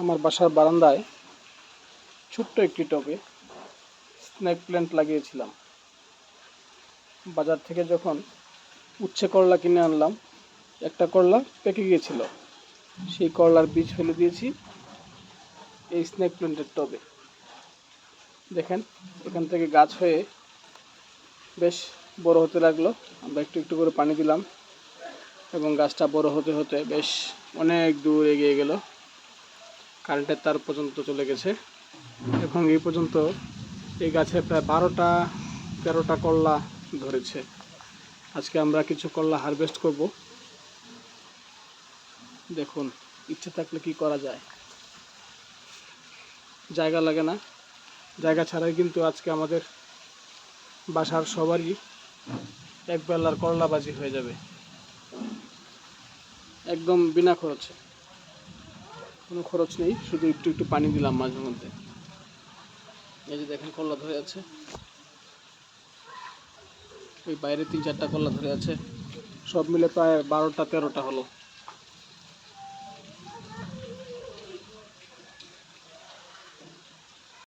আমার বাসার বারান্দায় ছোট্ট একটি টবে স্নেক প্ল্যান্ট লাগিয়েছিলাম। বাজার থেকে যখন উচ্ছে করলা কিনে আনলাম, একটা করলা পেকে গিয়েছিল। সেই করলার বীজ ফেলে দিয়েছি এই স্নেক প্ল্যান্টের টবে। দেখেন, এখান থেকে গাছ হয়ে বেশ বড় হতে লাগলো। আমরা একটু একটু করে পানি দিলাম এবং গাছটা বড় হতে হতে বেশ অনেক দূর এগিয়ে গেল। কারেন্টের তার পর্যন্ত চলে গেছে। এখন এই পর্যন্ত এই গাছে প্রায় 12-13টা করলা ধরেছে। আজকে আমরা কিছু করলা হারভেস্ট করব। দেখুন, ইচ্ছে থাকলে কি করা যায়, জায়গা লাগে না। জায়গা ছাড়াই কিন্তু আজকে আমাদের বাসার সবারই এক বেলার করলাবাজি হয়ে যাবে, একদম বিনা খরচে। কোনো খরচ নেই, শুধু একটু একটু পানি দিলাম মাঝে মধ্যে। এই যে দেখেন, করলা ধরে আছে। ওই বাইরে 3-4টা করলা ধরে আছে। সব মিলে প্রায় 12-13টা হলো।